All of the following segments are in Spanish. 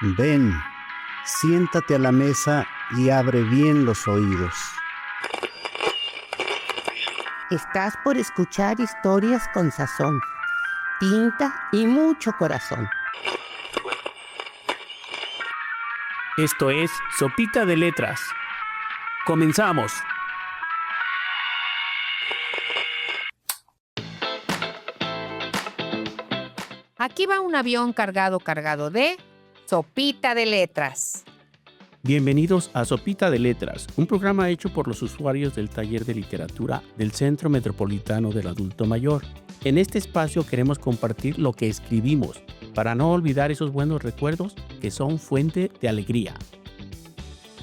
Ven, siéntate a la mesa y abre bien los oídos. Estás por escuchar historias con sazón, tinta y mucho corazón. Esto es Sopita de Letras. ¡Comenzamos! Aquí va un avión cargado de Sopita de Letras. Bienvenidos a Sopita de Letras, un programa hecho por los usuarios del taller de literatura del Centro Metropolitano del Adulto Mayor. En este espacio queremos compartir lo que escribimos para no olvidar esos buenos recuerdos que son fuente de alegría.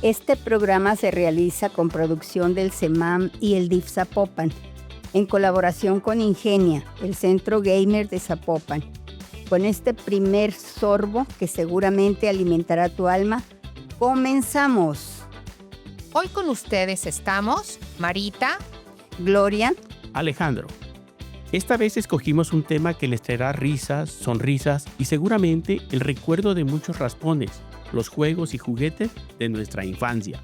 Este programa se realiza con producción del CEMAM y el DIF Zapopan, en colaboración con Ingenia, el Centro Gamer de Zapopan. Con este primer sorbo que seguramente alimentará tu alma, comenzamos. Hoy con ustedes estamos Marita, Gloria, Alejandro. Esta vez escogimos un tema que les traerá risas, sonrisas y seguramente el recuerdo de muchos raspones, los juegos y juguetes de nuestra infancia.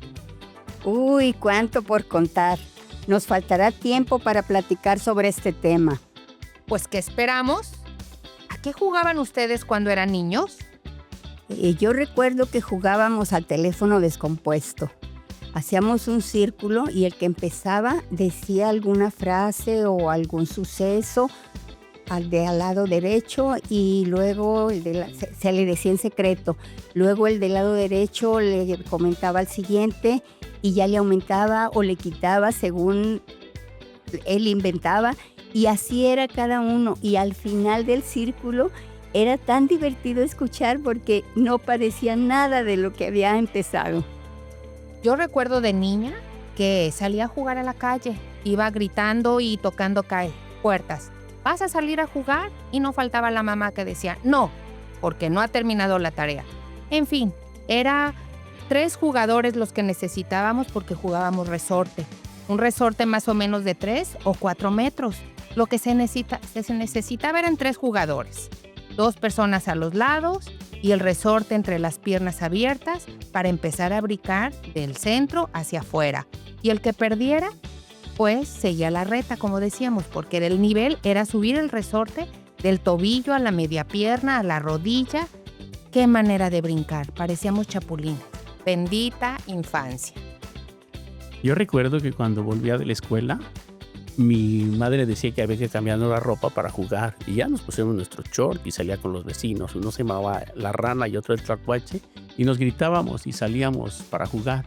Uy, cuánto por contar. Nos faltará tiempo para platicar sobre este tema. pues ¿qué esperamos? ¿A qué jugaban ustedes cuando eran niños? Yo recuerdo que jugábamos al teléfono descompuesto. Hacíamos un círculo y el que empezaba decía alguna frase o algún suceso al lado derecho y luego se le decía en secreto. Luego el del lado derecho le comentaba al siguiente y ya le aumentaba o le quitaba según él inventaba. Y así era cada uno. Y al final del círculo era tan divertido escuchar porque no parecía nada de lo que había empezado. Yo recuerdo de niña que salía a jugar a la calle, iba gritando y tocando puertas. ¿Vas a salir a jugar? Y no faltaba la mamá que decía, no, porque no ha terminado la tarea. En fin, era 3 jugadores los que necesitábamos porque jugábamos resorte. Un resorte más o menos de 3 o 4 metros. Lo que se necesitaba eran 3 jugadores. 2 personas a los lados y el resorte entre las piernas abiertas para empezar a brincar del centro hacia afuera. Y el que perdiera, pues seguía la reta, como decíamos, porque el nivel era subir el resorte del tobillo a la media pierna, a la rodilla. ¡Qué manera de brincar! Parecíamos chapulines. Bendita infancia. Yo recuerdo que cuando volvía de la escuela, mi madre decía que había que cambiarnos la ropa para jugar y ya nos pusimos nuestro short y salía con los vecinos. Uno se llamaba La Rana y otro el Tlacuache y nos gritábamos y salíamos para jugar.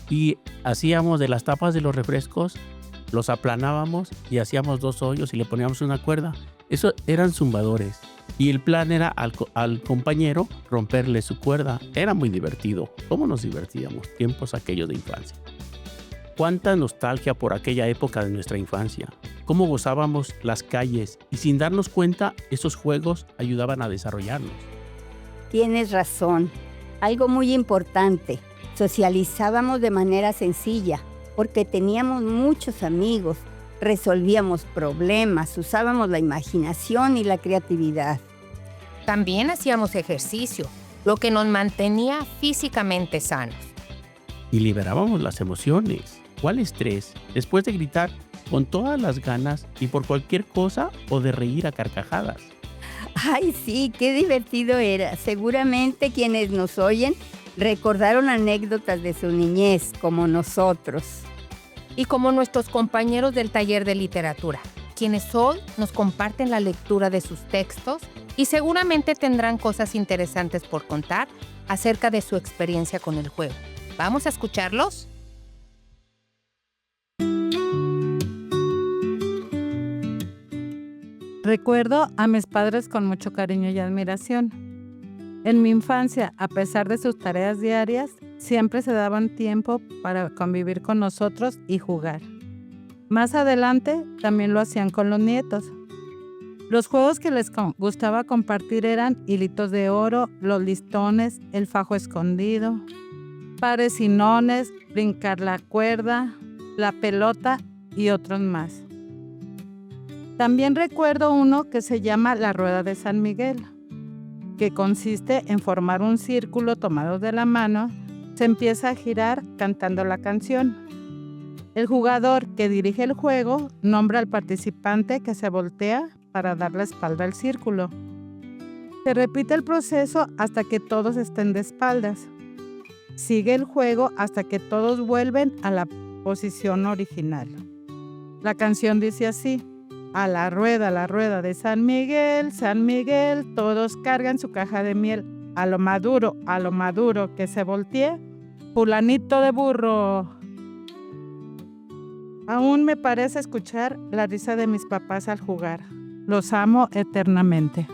Y hacíamos de las tapas de los refrescos, los aplanábamos y hacíamos 2 hoyos y le poníamos una cuerda. Eso eran zumbadores. Y el plan era al compañero romperle su cuerda. Era muy divertido. ¿Cómo nos divertíamos? Tiempos aquellos de infancia. Cuánta nostalgia por aquella época de nuestra infancia. Cómo gozábamos las calles y sin darnos cuenta, esos juegos ayudaban a desarrollarnos. Tienes razón. Algo muy importante. Socializábamos de manera sencilla porque teníamos muchos amigos, resolvíamos problemas, usábamos la imaginación y la creatividad. También hacíamos ejercicio, lo que nos mantenía físicamente sanos. Y liberábamos las emociones. ¿Cuál estrés? Después de gritar con todas las ganas y por cualquier cosa o de reír a carcajadas. Ay, sí, qué divertido era. Seguramente quienes nos oyen recordaron anécdotas de su niñez, como nosotros. Y como nuestros compañeros del taller de literatura, quienes hoy nos comparten la lectura de sus textos y seguramente tendrán cosas interesantes por contar acerca de su experiencia con el juego. ¿Vamos a escucharlos? Recuerdo a mis padres con mucho cariño y admiración. En mi infancia, a pesar de sus tareas diarias, siempre se daban tiempo para convivir con nosotros y jugar. Más adelante, también lo hacían con los nietos. Los juegos que les gustaba compartir eran hilitos de oro, los listones, el fajo escondido, pares y nones, brincar la cuerda, la pelota y otros más. También recuerdo uno que se llama La Rueda de San Miguel. que consiste en formar un círculo tomados de la mano, se empieza a girar cantando la canción. El jugador que dirige el juego nombra al participante que se voltea para dar la espalda al círculo. Se repite el proceso hasta que todos estén de espaldas. Sigue el juego hasta que todos vuelven a la posición original. La canción dice así: a la rueda de San Miguel, todos cargan su caja de miel. A lo maduro, que se voltee, fulanito de burro. Aún me parece escuchar la risa de mis papás al jugar. Los amo eternamente.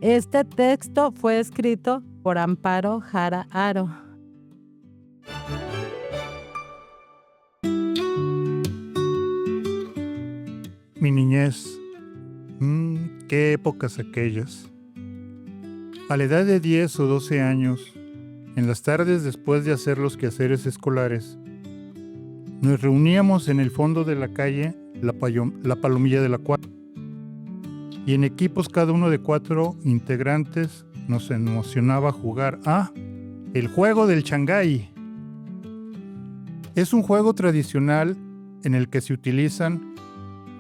Este texto fue escrito por Amparo Jara Aro. Mi niñez, qué épocas aquellas. A la edad de 10 o 12 años, en las tardes después de hacer los quehaceres escolares, nos reuníamos en el fondo de la calle, la palomilla de la cuadra, y en equipos cada uno de 4 integrantes nos emocionaba jugar a el juego del Changay. Es un juego tradicional en el que se utilizan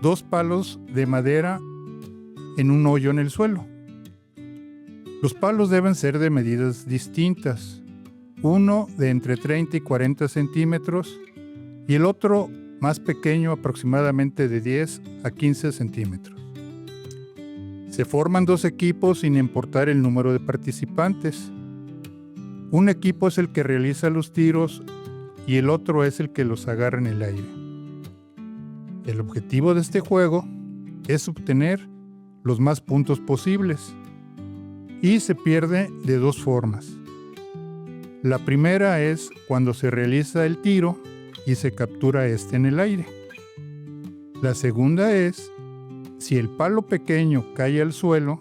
2 palos de madera en un hoyo en el suelo. Los palos deben ser de medidas distintas, uno de entre 30 y 40 centímetros y el otro más pequeño, aproximadamente de 10 a 15 centímetros. Se forman 2 equipos sin importar el número de participantes. Un equipo es el que realiza los tiros y el otro es el que los agarra en el aire. El objetivo de este juego es obtener los más puntos posibles y se pierde de 2 formas. La primera es cuando se realiza el tiro y se captura este en el aire. La segunda es si el palo pequeño cae al suelo,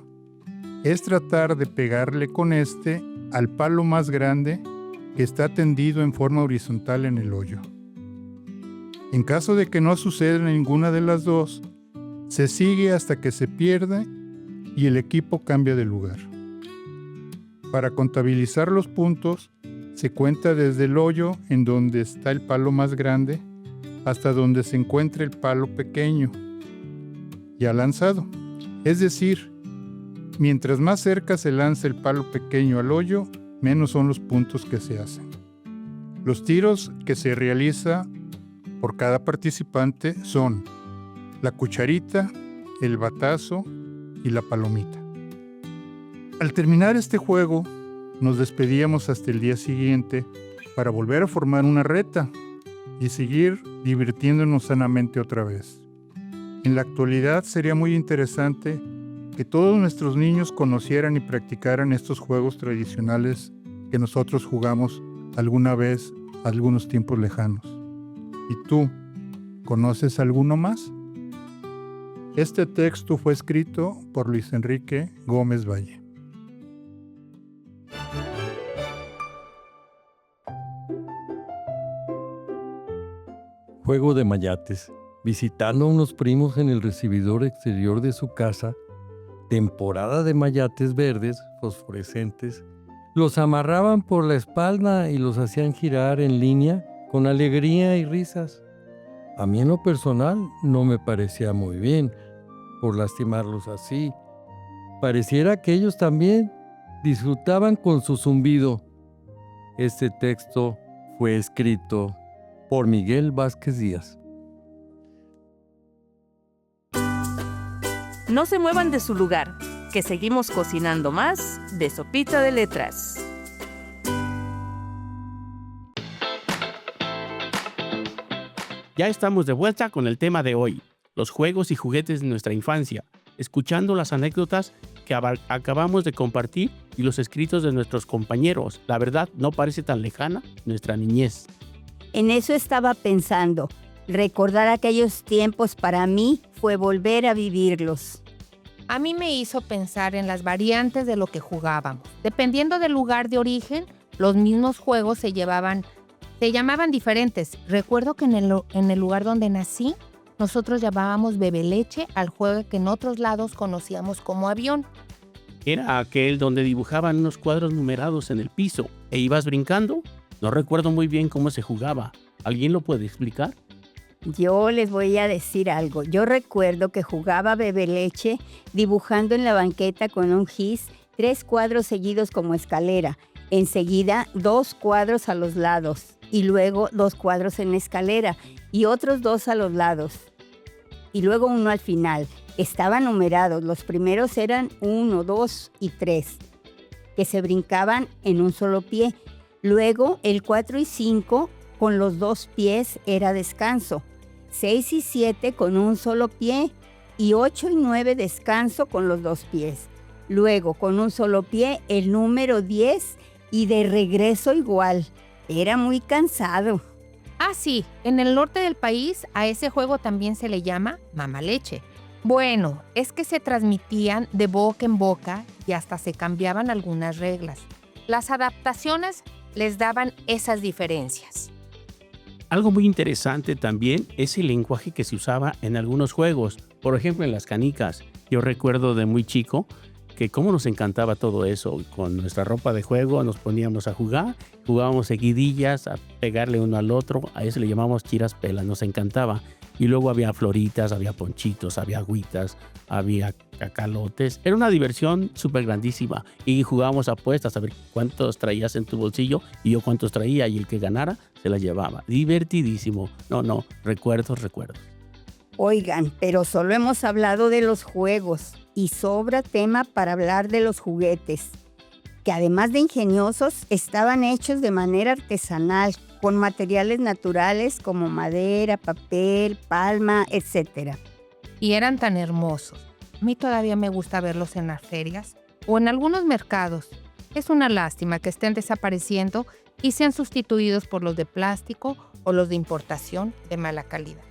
es tratar de pegarle con este al palo más grande que está tendido en forma horizontal en el hoyo. En caso de que no suceda ninguna de las 2, se sigue hasta que se pierde y el equipo cambia de lugar. Para contabilizar los puntos, se cuenta desde el hoyo en donde está el palo más grande hasta donde se encuentra el palo pequeño ya lanzado. Es decir, mientras más cerca se lanza el palo pequeño al hoyo, menos son los puntos que se hacen. Los tiros que se realiza por cada participante son la cucharita, el batazo y la palomita. Al terminar este juego, nos despedíamos hasta el día siguiente para volver a formar una reta y seguir divirtiéndonos sanamente otra vez. En la actualidad sería muy interesante que todos nuestros niños conocieran y practicaran estos juegos tradicionales que nosotros jugamos alguna vez, algunos tiempos lejanos. ¿Y tú, conoces alguno más? Este texto fue escrito por Luis Enrique Gómez Valle. Juego de mayates. Visitando a unos primos en el recibidor exterior de su casa, temporada de mayates verdes, fosforescentes, los amarraban por la espalda y los hacían girar en línea con alegría y risas. A mí en lo personal no me parecía muy bien por lastimarlos así. Pareciera que ellos también disfrutaban con su zumbido. Este texto fue escrito por Miguel Vázquez Díaz. No se muevan de su lugar, que seguimos cocinando más de Sopita de Letras. Ya estamos de vuelta con el tema de hoy, los juegos y juguetes de nuestra infancia, escuchando las anécdotas que acabamos de compartir y los escritos de nuestros compañeros. La verdad, no parece tan lejana nuestra niñez. En eso estaba pensando. Recordar aquellos tiempos para mí fue volver a vivirlos. A mí me hizo pensar en las variantes de lo que jugábamos. Dependiendo del lugar de origen, los mismos juegos se llamaban diferentes. Recuerdo que en el lugar donde nací, nosotros llamábamos bebeleche al juego que en otros lados conocíamos como avión. Era aquel donde dibujaban unos cuadros numerados en el piso e ibas brincando. No recuerdo muy bien cómo se jugaba. ¿Alguien lo puede explicar? Yo les voy a decir algo. Yo recuerdo que jugaba bebe leche dibujando en la banqueta con un gis 3 cuadros seguidos como escalera. Enseguida 2 cuadros a los lados y luego 2 cuadros en la escalera y otros 2 a los lados y luego uno al final. Estaban numerados. Los primeros eran 1, 2 y 3 que se brincaban en un solo pie. Luego el 4 y 5 con los 2 pies era descanso. 6 y 7 con un solo pie y 8 y 9 descanso con los 2 pies. Luego con un solo pie el número 10 y de regreso igual. Era muy cansado. Ah, sí, en el norte del país a ese juego también se le llama mamaleche. Bueno, es que se transmitían de boca en boca y hasta se cambiaban algunas reglas. Las adaptaciones les daban esas diferencias. Algo muy interesante también es el lenguaje que se usaba en algunos juegos. Por ejemplo, en las canicas. Yo recuerdo de muy chico que cómo nos encantaba todo eso. Con nuestra ropa de juego nos poníamos a jugar, jugábamos seguidillas, a pegarle uno al otro. A eso le llamamos chiraspelas, nos encantaba. Y luego había floritas, había ponchitos, había agüitas, había cacalotes. Era una diversión súper grandísima. Y jugábamos apuestas a ver cuántos traías en tu bolsillo y yo cuántos traía. Y el que ganara se las llevaba. Divertidísimo. No, recuerdos. Oigan, pero solo hemos hablado de los juegos y sobra tema para hablar de los juguetes, que además de ingeniosos, estaban hechos de manera artesanal, con materiales naturales como madera, papel, palma, etc. Y eran tan hermosos. A mí todavía me gusta verlos en las ferias o en algunos mercados. Es una lástima que estén desapareciendo y sean sustituidos por los de plástico o los de importación de mala calidad.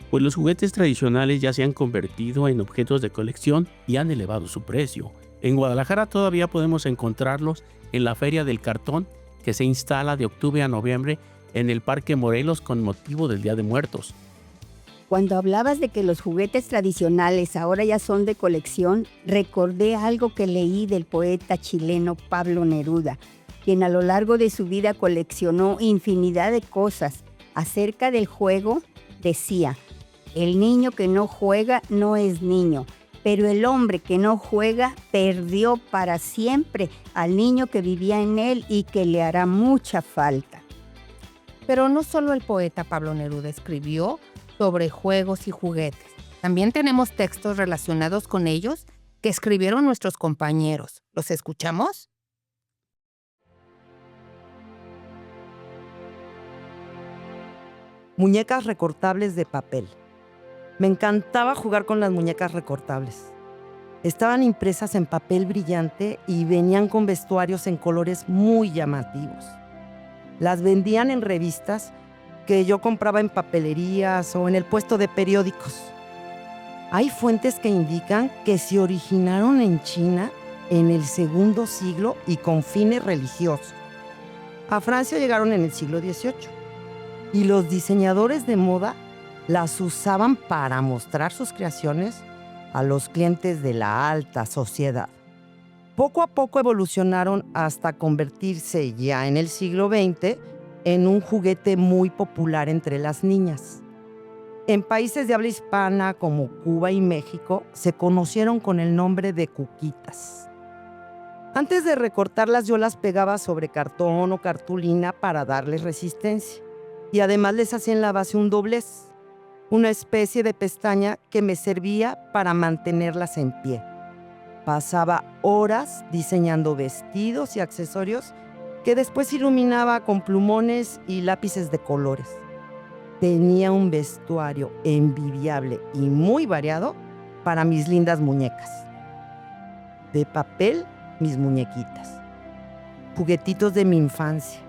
Pues los juguetes tradicionales ya se han convertido en objetos de colección y han elevado su precio. En Guadalajara todavía podemos encontrarlos en la Feria del Cartón, que se instala de octubre a noviembre en el Parque Morelos con motivo del Día de Muertos. Cuando hablabas de que los juguetes tradicionales ahora ya son de colección, recordé algo que leí del poeta chileno Pablo Neruda, quien a lo largo de su vida coleccionó infinidad de cosas. Acerca del juego, decía: el niño que no juega no es niño, pero el hombre que no juega perdió para siempre al niño que vivía en él y que le hará mucha falta. Pero no solo el poeta Pablo Neruda escribió sobre juegos y juguetes. También tenemos textos relacionados con ellos que escribieron nuestros compañeros. ¿Los escuchamos? Muñecas recortables de papel. Me encantaba jugar con las muñecas recortables. Estaban impresas en papel brillante y venían con vestuarios en colores muy llamativos. Las vendían en revistas que yo compraba en papelerías o en el puesto de periódicos. Hay fuentes que indican que se originaron en China en el segundo siglo y con fines religiosos. A Francia llegaron en el siglo XVIII y los diseñadores de moda las usaban para mostrar sus creaciones a los clientes de la alta sociedad. Poco a poco evolucionaron hasta convertirse ya en el siglo XX en un juguete muy popular entre las niñas. En países de habla hispana como Cuba y México se conocieron con el nombre de cuquitas. Antes de recortarlas yo las pegaba sobre cartón o cartulina para darles resistencia y además les hacía en la base un doblez, una especie de pestaña que me servía para mantenerlas en pie. Pasaba horas diseñando vestidos y accesorios que después iluminaba con plumones y lápices de colores. Tenía un vestuario envidiable y muy variado para mis lindas muñecas. De papel, mis muñequitas. Juguetitos de mi infancia,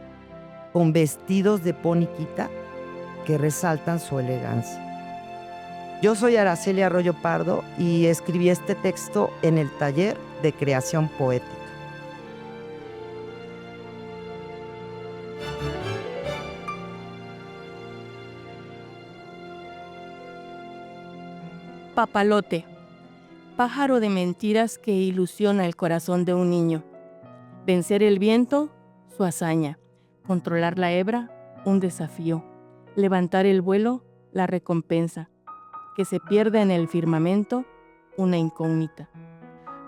con vestidos de poniquita que resaltan su elegancia. Yo soy Araceli Arroyo Pardo y escribí este texto en el taller de creación poética. Papalote. pájaro de mentiras que ilusiona el corazón de un niño. Vencer el viento, su hazaña. Controlar la hebra, un desafío. Levantar el vuelo, la recompensa. Que se pierda en el firmamento, una incógnita.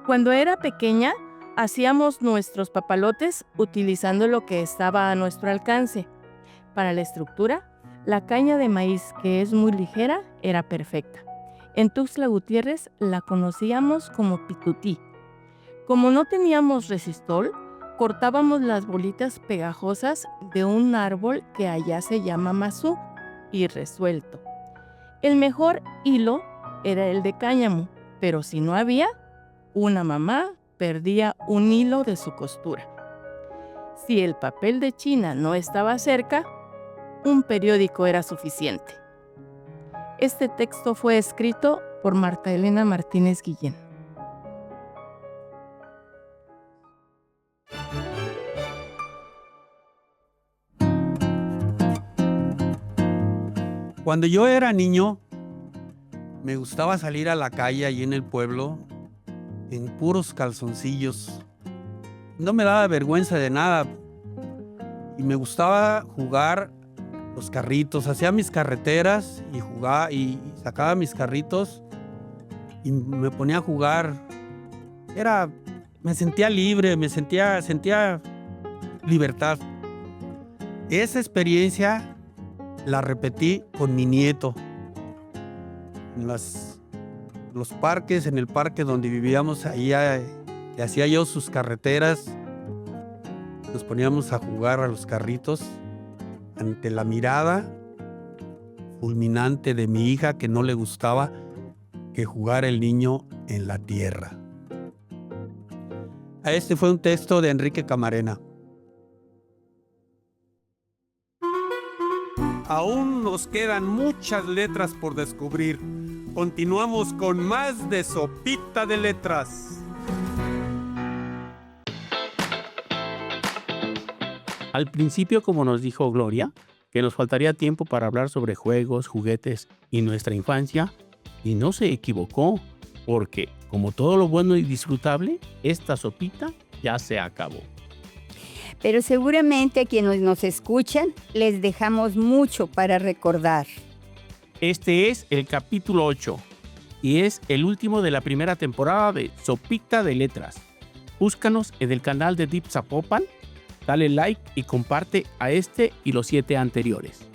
Cuando era pequeña, hacíamos nuestros papalotes utilizando lo que estaba a nuestro alcance. Para la estructura, la caña de maíz, que es muy ligera, era perfecta. En Tuxtla Gutiérrez la conocíamos como pitutí. Como no teníamos resistol, cortábamos las bolitas pegajosas de un árbol que allá se llama mazú y resuelto. El mejor hilo era el de cáñamo, pero si no había, una mamá perdía un hilo de su costura. Si el papel de China no estaba cerca, un periódico era suficiente. Este texto fue escrito por Marta Elena Martínez Guillén. Cuando yo era niño, me gustaba salir a la calle allí en el pueblo en puros calzoncillos. No me daba vergüenza de nada y me gustaba jugar los carritos. Hacía mis carreteras y jugaba y sacaba mis carritos y me ponía a jugar. Me sentía libre, sentía libertad. Esa experiencia la repetí con mi nieto. En los parques, en el parque donde vivíamos, ahí le hacía yo sus carreteras. Nos poníamos a jugar a los carritos ante la mirada fulminante de mi hija, que no le gustaba que jugara el niño en la tierra. Este fue un texto de Enrique Camarena. Aún nos quedan muchas letras por descubrir. Continuamos con más de Sopita de Letras. Al principio, como nos dijo Gloria, que nos faltaría tiempo para hablar sobre juegos, juguetes y nuestra infancia, y no se equivocó, porque, como todo lo bueno y disfrutable, esta sopita ya se acabó. Pero seguramente a quienes nos escuchan les dejamos mucho para recordar. Este es el capítulo 8 y es el último de la primera temporada de Sopita de Letras. Búscanos en el canal de Deep Zapopan, dale like y comparte a este y los 7 anteriores.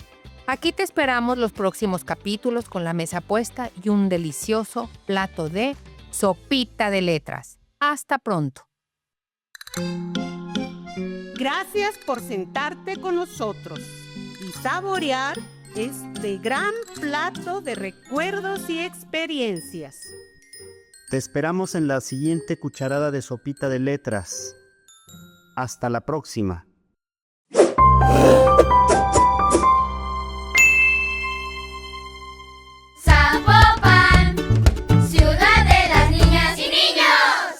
Aquí te esperamos los próximos capítulos con la mesa puesta y un delicioso plato de Sopita de Letras. Hasta pronto. Gracias por sentarte con nosotros y saborear este gran plato de recuerdos y experiencias. Te esperamos en la siguiente cucharada de Sopita de Letras. Hasta la próxima.